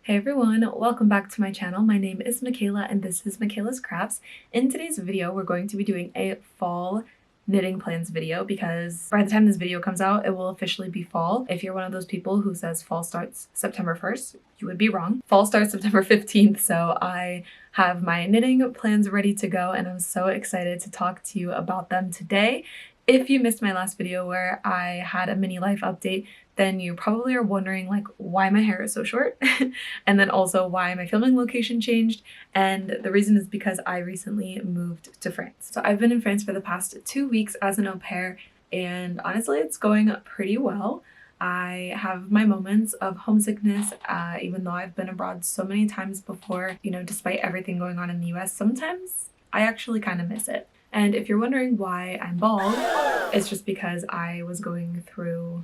Hey everyone, welcome back to my channel. My name is Michaela and this is Michaela's Crafts. In today's video, we're going to be doing a fall knitting plans video because by the time this video comes out, it will officially be fall. If you're one of those people who says fall starts September 1st, you would be wrong. Fall starts September 15th, so I have my knitting plans ready to go and I'm so excited to talk to you about them today. If you missed my last video where I had a mini life update, then you probably are wondering like why my hair is so short and then also why my filming location changed, and the reason is because I recently moved to France. So I've been in France for the past 2 weeks as an au pair and honestly it's going pretty well. I have my moments of homesickness, even though I've been abroad so many times before, you know, despite everything going on in the US, sometimes I actually kind of miss it. And if you're wondering why I'm bald, it's just because I was going through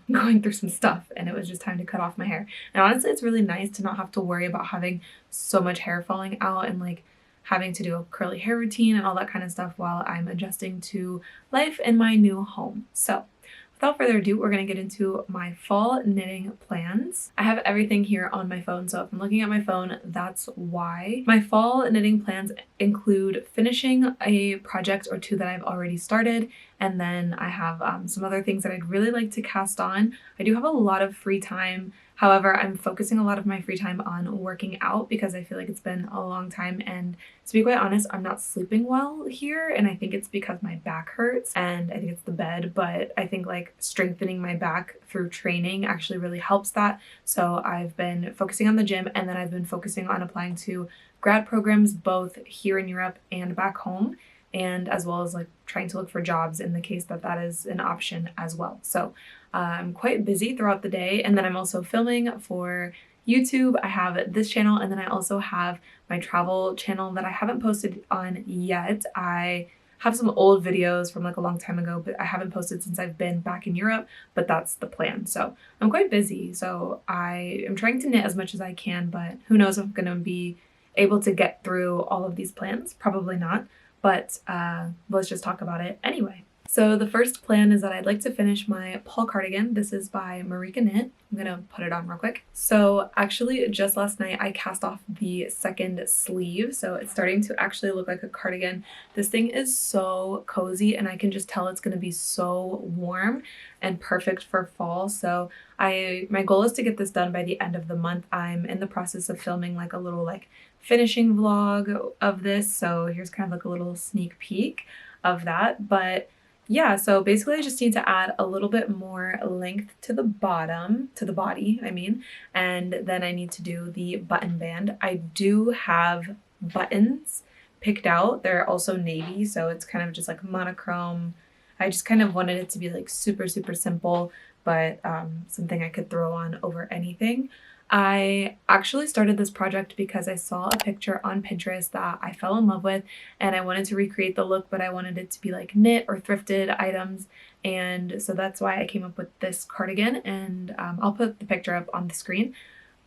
some stuff and it was just time to cut off my hair. And honestly, it's really nice to not have to worry about having so much hair falling out and like having to do a curly hair routine and all that kind of stuff while I'm adjusting to life in my new home. So without further ado, we're going to get into my fall knitting plans. I have everything here on my phone, so if I'm looking at my phone, that's why. My fall knitting plans include finishing a project or two that I've already started, and then I have some other things that I'd really like to cast on. I do have a lot of free time. However, I'm focusing a lot of my free time on working out because I feel like it's been a long time, and to be quite honest, I'm not sleeping well here, and I think it's because my back hurts and I think it's the bed, but I think like strengthening my back through training actually really helps that. So I've been focusing on the gym and then I've been focusing on applying to grad programs both here in Europe and back home, and as well as like trying to look for jobs in the case that that is an option as well. So I'm quite busy throughout the day, and then I'm also filming for YouTube. I have this channel and then I also have my travel channel that I haven't posted on yet. I have some old videos from like a long time ago, but I haven't posted since I've been back in Europe, but that's the plan. So I'm quite busy. So I am trying to knit as much as I can, but who knows if I'm gonna be able to get through all of these plans. Probably not, but let's just talk about it anyway. So the first plan is that I'd like to finish my Paul Cardigan. This is by Marika Knit. I'm gonna put it on real quick. So actually just last night I cast off the second sleeve, so it's starting to actually look like a cardigan. This thing is so cozy and I can just tell it's gonna be so warm and perfect for fall. So my goal is to get this done by the end of the month. I'm in the process of filming like a little like finishing vlog of this, so here's kind of like a little sneak peek of that. But yeah, so basically I just need to add a little bit more length to the bottom, to the body, I mean, and then I need to do the button band. I do have buttons picked out. They're also navy, so it's kind of just like monochrome. I just kind of wanted it to be like super, super simple, but something I could throw on over anything. I actually started this project because I saw a picture on Pinterest that I fell in love with and I wanted to recreate the look, but I wanted it to be like knit or thrifted items, and so that's why I came up with this cardigan, and I'll put the picture up on the screen.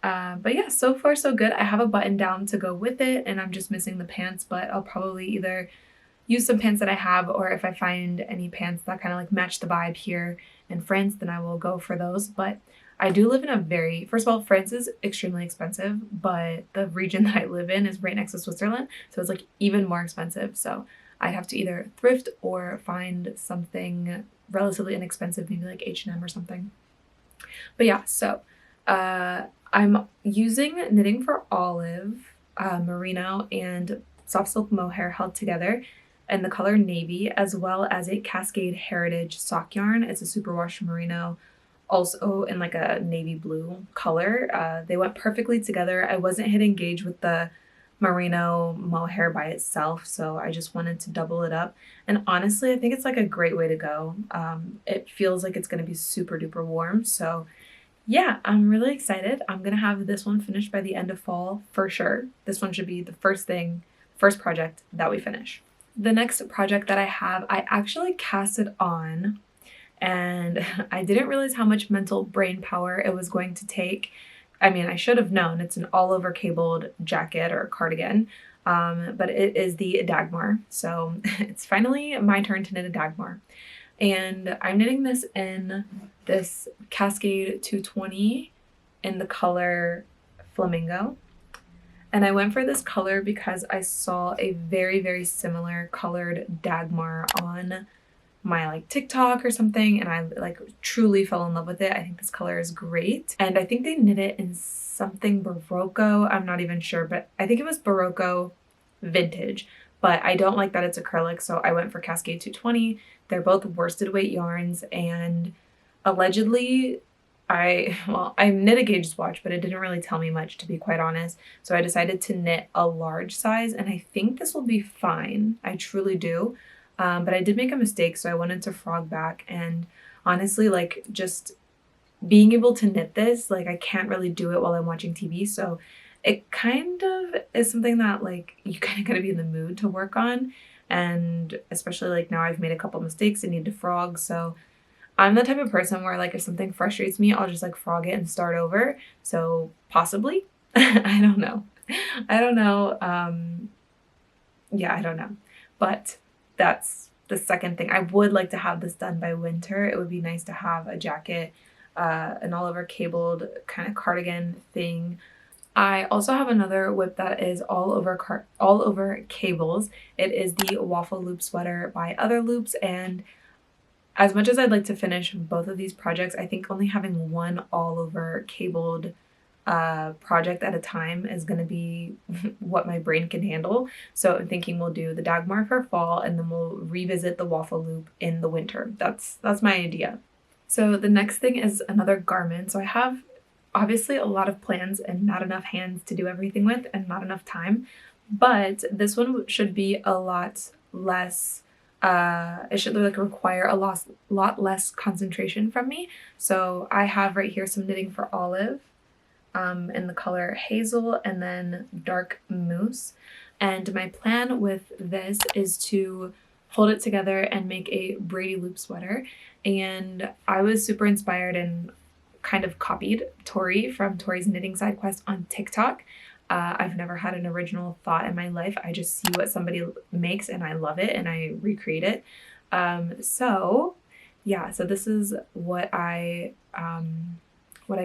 But yeah, so far so good. I have a button down to go with it and I'm just missing the pants, but I'll probably either use some pants that I have, or if I find any pants that kind of like match the vibe here in France, then I will go for those. But I do live in a very, first of all, France is extremely expensive, but the region that I live in is right next to Switzerland, so it's like even more expensive. So I'd have to either thrift or find something relatively inexpensive, maybe like H&M or something. But yeah, so I'm using Knitting for Olive, merino, and soft silk mohair held together in the color navy, as well as a Cascade Heritage sock yarn. It's a superwash merino, also in like a navy blue color. They went perfectly together. I wasn't hitting gauge with the merino mohair by itself, so I just wanted to double it up. And honestly, I think it's like a great way to go. It feels like it's going to be super duper warm, so yeah, I'm really excited. I'm gonna have this one finished by the end of fall for sure. This one should be the first project that we finish. The next project that I have, I actually casted on and I didn't realize how much mental brain power it was going to take. I mean, I should have known. It's an all over cabled jacket or cardigan, but it is the Dagmar. So it's finally my turn to knit a Dagmar. And I'm knitting this in this Cascade 220 in the color Flamingo. And I went for this color because I saw a very similar colored Dagmar on my like TikTok or something, and I like truly fell in love with it. I think this color is great, and I think they knit it in something Barocco. I'm not even sure, but I think it was Barocco vintage, but I don't like that it's acrylic, so I went for Cascade 220. They're both worsted weight yarns, and allegedly I knit a gauge swatch, but it didn't really tell me much, to be quite honest. So I decided to knit a large size, and I think this will be fine. I truly do. But I did make a mistake, so I wanted to frog back, and honestly, like, just being able to knit this, like, I can't really do it while I'm watching TV, so it kind of is something that, like, you kind of gotta be in the mood to work on, and especially, like, now I've made a couple mistakes and need to frog, so I'm the type of person where, like, if something frustrates me, I'll just, like, frog it and start over, so possibly. I don't know. I don't know. Yeah, I don't know. But that's the second thing. I would like to have this done by winter. It would be nice to have a jacket, an all over cabled kind of cardigan thing. I also have another whip that is all over cables. It is the Waffle Loop sweater by Other Loops, and as much as I'd like to finish both of these projects, I think only having one all over cabled project at a time is going to be what my brain can handle. So I'm thinking we'll do the Dagmar for fall, and then we'll revisit the Waffle Loop in the winter. That's my idea. So the next thing is another garment. So I have obviously a lot of plans and not enough hands to do everything with, and not enough time, but this one should be a lot less it should like require a lot less concentration from me. So I have right here some knitting for Olive in the color Hazel and then Dark Moose. And my plan with this is to hold it together and make a Braidy Loop sweater. And I was super inspired and kind of copied Tori from Tori's Knitting Side Quest on TikTok. I've never had an original thought in my life. I just see what somebody makes and I love it and I recreate it. So yeah, so this is what I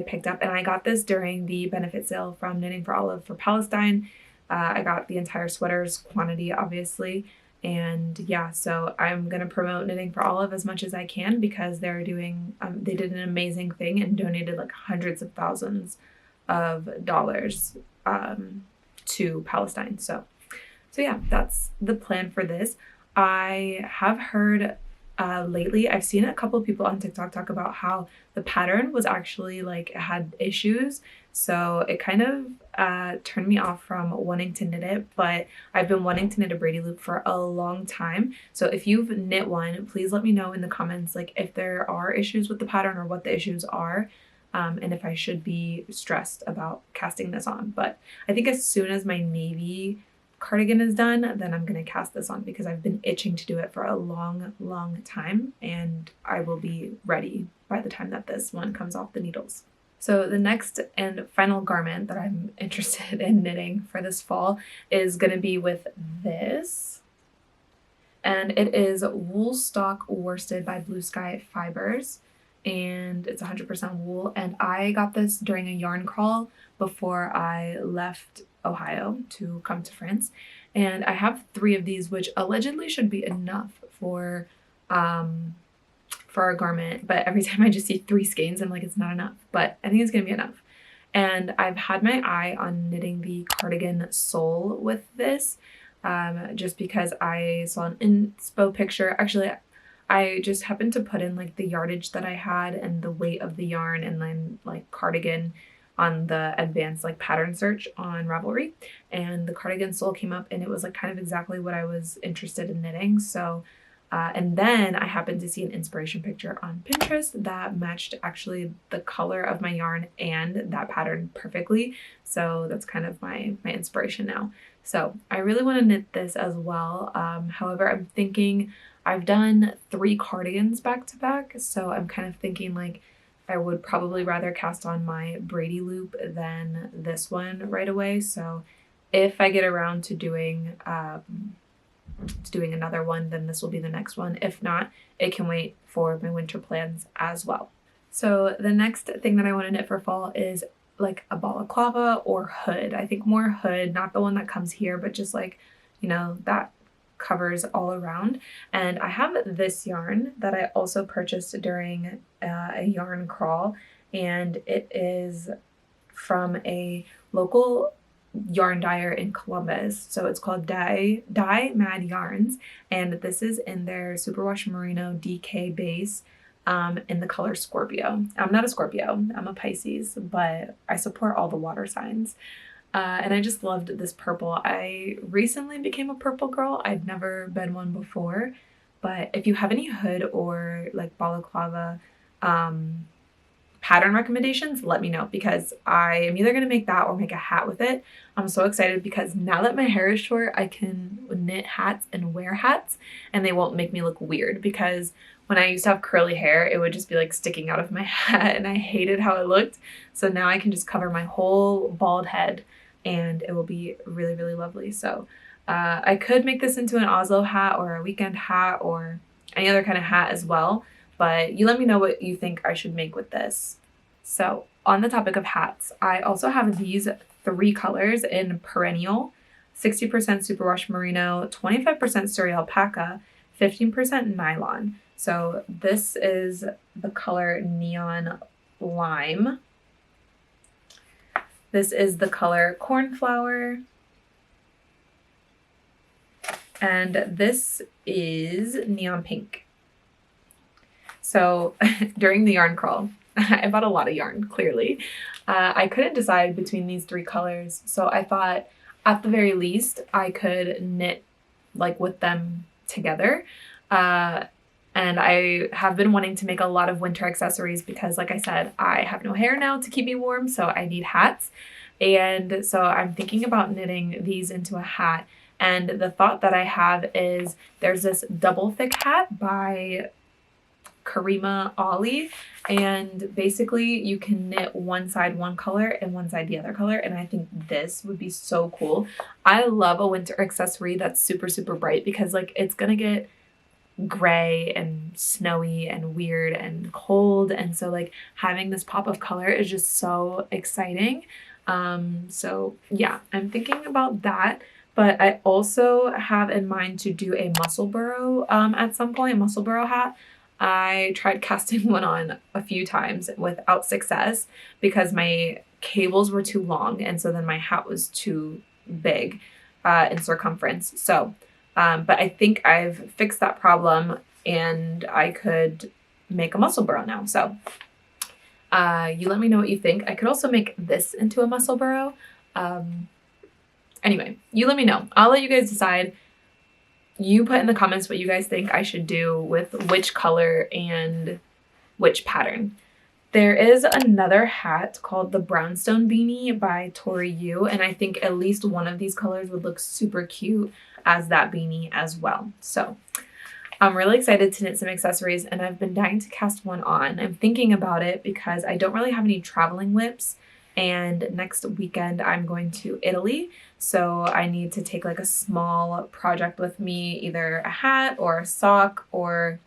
picked up, and I got this during the benefit sale from Knitting for Olive for Palestine. I got the entire sweater's quantity, obviously, and yeah, so I'm gonna promote Knitting for Olive as much as I can because they're doing they did an amazing thing and donated like hundreds of thousands of dollars to Palestine. So yeah, that's the plan for this. I have heard lately, I've seen a couple of people on TikTok talk about how the pattern was actually like had issues. So it kind of turned me off from wanting to knit it, but I've been wanting to knit a Braidy Loop for a long time. So if you've knit one, please let me know in the comments, like if there are issues with the pattern or what the issues are. And if I should be stressed about casting this on. But I think as soon as my navy cardigan is done, then I'm going to cast this on because I've been itching to do it for a long time, and I will be ready by the time that this one comes off the needles. So the next and final garment that I'm interested in knitting for this fall is going to be with this. And it is wool stock worsted by Blue Sky Fibers. And it's 100% wool, and I got this during a yarn crawl before I left Ohio to come to France, and I have 3 of these, which allegedly should be enough for a garment, but every time I just see 3 skeins I'm like, it's not enough, but I think it's gonna be enough. And I've had my eye on knitting the Cardigan Seul with this, just because I saw an inspo picture. Actually, I just happened to put in like the yardage that I had and the weight of the yarn and then like cardigan on the advanced like pattern search on Ravelry, and the Cardigan Seul came up and it was like kind of exactly what I was interested in knitting. So and then I happened to see an inspiration picture on Pinterest that matched actually the color of my yarn and that pattern perfectly. So that's kind of my inspiration now. So I really want to knit this as well. However, I'm thinking I've done 3 cardigans back to back, so I'm kind of thinking like I would probably rather cast on my Braidy Loop than this one right away. So if I get around to doing another one, then this will be the next one. If not, it can wait for my winter plans as well. So the next thing that I want to knit for fall is like a balaclava or hood. I think more hood, not the one that comes here, but just like, you know, that covers all around. And I have this yarn that I also purchased during a yarn crawl, and it is from a local yarn dyer in Columbus. So it's called Dye Mad Yarns, and this is in their Superwash Merino DK base in the color Scorpio. I'm not a Scorpio, I'm a Pisces, but I support all the water signs. And I just loved this purple. I recently became a purple girl. I'd never been one before, but if you have any hood or like balaclava pattern recommendations, let me know, because I am either going to make that or make a hat with it. I'm so excited because now that my hair is short, I can knit hats and wear hats and they won't make me look weird, because when I used to have curly hair, it would just be like sticking out of my hat and I hated how it looked. So now I can just cover my whole bald head and it will be really, really lovely. So I could make this into an Oslo hat or a weekend hat or any other kind of hat as well. But you let me know what you think I should make with this. So on the topic of hats, I also have these 3 colors in Perennial, 60% Superwash Merino, 25% Surrey Alpaca, 15% Nylon. So this is the color Neon Lime. This is the color Cornflower. And this is Neon Pink. So during the yarn crawl, I bought a lot of yarn, clearly. I couldn't decide between these 3 colors, so I thought at the very least I could knit like with them together. And I have been wanting to make a lot of winter accessories because, like I said, I have no hair now to keep me warm, so I need hats. And so I'm thinking about knitting these into a hat. And the thought that I have is there's this double thick hat by Karima Ali, and basically you can knit one side one color and one side the other color, and I think this would be so cool. I love a winter accessory that's super, super bright because like it's gonna get gray and snowy and weird and cold, and so like having this pop of color is just so exciting. So yeah, I'm thinking about that. But I also have in mind to do a muscle burrow at some point, muscle burrow hat. I tried casting one on a few times without success because my cables were too long, and so then my hat was too big in circumference. So, but I think I've fixed that problem and I could make a muscle burrow now. So you let me know what you think. I could also make this into a muscle burrow. Anyway, you let me know. I'll let you guys decide. You put in the comments what you guys think I should do with which color and which pattern. There is another hat called the Brownstone Beanie by Tori Yu, and I think at least one of these colors would look super cute as that beanie as well. So I'm really excited to knit some accessories, and I've been dying to cast one on. I'm thinking about it because I don't really have any traveling whips, and next weekend I'm going to Italy, so I need to take like a small project with me, either a hat or a sock or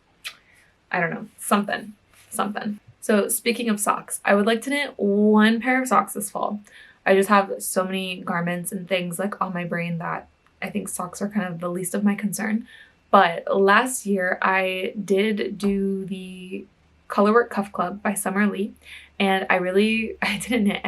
I don't know, something. So speaking of socks, I would like to knit one pair of socks this fall. I just have so many garments and things like on my brain that I think socks are kind of the least of my concern. But last year I did do the Colorwork Cuff Club by Summer Lee, and I didn't knit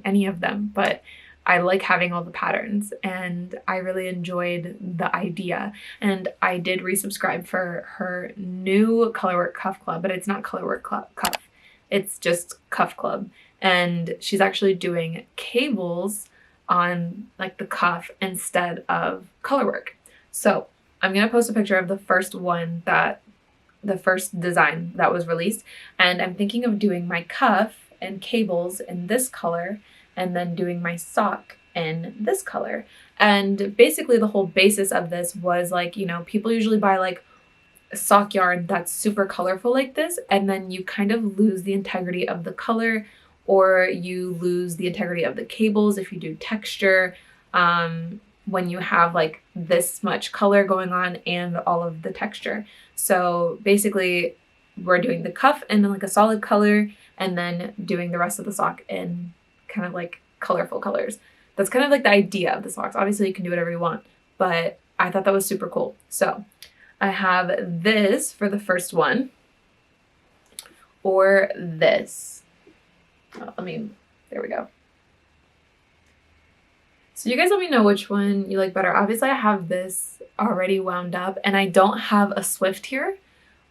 any of them, but I like having all the patterns and I really enjoyed the idea. And I did resubscribe for her new Colorwork Cuff Club, but it's not Colorwork Cuff, it's just Cuff Club. And she's actually doing cables on like the cuff instead of colorwork. So I'm gonna post a picture of the first design that was released, and I'm thinking of doing my cuff and cables in this color and then doing my sock in this color. And basically the whole basis of this was like, you know, people usually buy like sock yarn that's super colorful like this, and then you kind of lose the integrity of the color, or you lose the integrity of the cables if you do texture, when you have like this much color going on and all of the texture. So basically we're doing the cuff in like a solid color and then doing the rest of the sock in kind of like colorful colors. That's kind of like the idea of this box. Obviously you can do whatever you want, but I thought that was super cool. So I have this for the first one, or this. There we go. So you guys let me know which one you like better. Obviously I have this already wound up, and I don't have a Swift here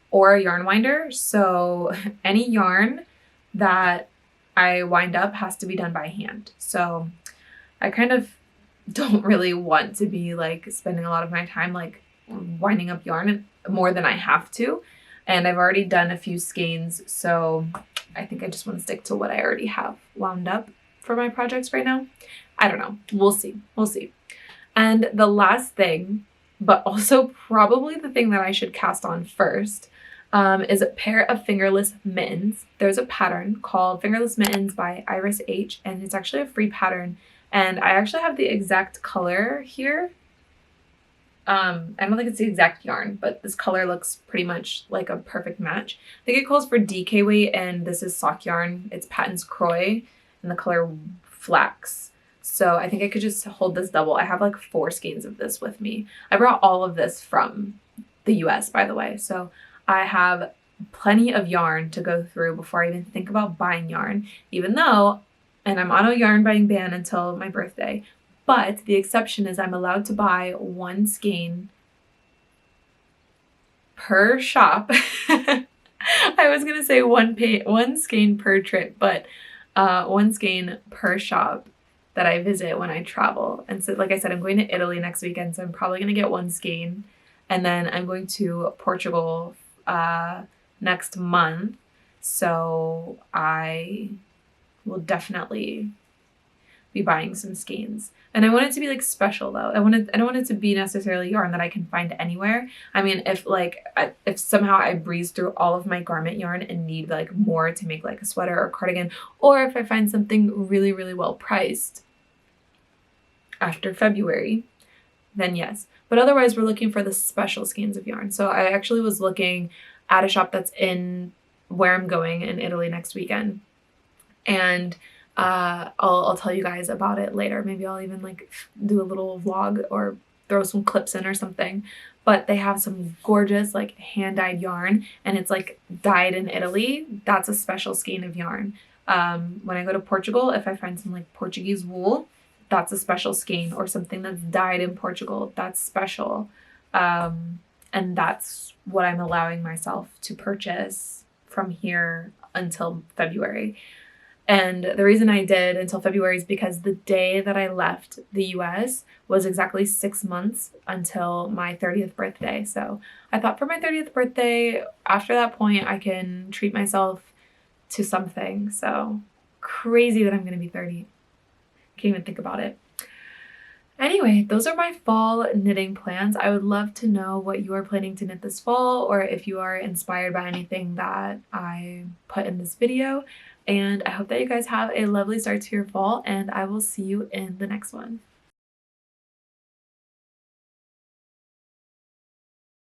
or a yarn winder. So any yarn that I wind up has to be done by hand. So I kind of don't really want to be like spending a lot of my time like winding up yarn more than I have to. And I've already done a few skeins, so I think I just want to stick to what I already have wound up for my projects right now. I don't know. We'll see. We'll see. And the last thing, but also probably the thing that I should cast on first, is a pair of fingerless mittens. There's a pattern called Fingerless Mittens by Iris H, and it's actually a free pattern. And I actually have the exact color here. I don't think it's the exact yarn, but this color looks pretty much like a perfect match. I think it calls for DK weight, and this is sock yarn. It's Patton's Croy, and the color Flax. So I think I could just hold this double. I have like 4 skeins of this with me. I brought all of this from the US, by the way. So I have plenty of yarn to go through before I even think about buying yarn, even though, and I'm on a yarn buying ban until my birthday, but the exception is I'm allowed to buy 1 skein per shop. I was going to say one skein per trip, but 1 skein per shop that I visit when I travel. And so, like I said, I'm going to Italy next weekend, so I'm probably going to get 1 skein. And then I'm going to Portugal next month, so I will definitely be buying some skeins. And I want it to be like special though. I don't want it to be necessarily yarn that I can find anywhere. I mean, if somehow I breeze through all of my garment yarn and need like more to make like a sweater or cardigan, or if I find something really, really well priced after February, then yes. But otherwise we're looking for the special skeins of yarn. So I actually was looking at a shop that's in where I'm going in Italy next weekend. And I'll tell you guys about it later. Maybe I'll even like do a little vlog or throw some clips in or something. But they have some gorgeous like hand-dyed yarn, and it's like dyed in Italy. That's a special skein of yarn. When I go to Portugal, if I find some like Portuguese wool, that's a special skein, or something that's dyed in Portugal, that's special. And that's what I'm allowing myself to purchase from here until February. And the reason I did until February is because the day that I left the US was exactly 6 months until my 30th birthday. So I thought for my 30th birthday, after that point, I can treat myself to something. So crazy that I'm going to be 30. Can't even think about it. Anyway, those are my fall knitting plans. I would love to know what you are planning to knit this fall, or if you are inspired by anything that I put in this video. And I hope that you guys have a lovely start to your fall, and I will see you in the next one.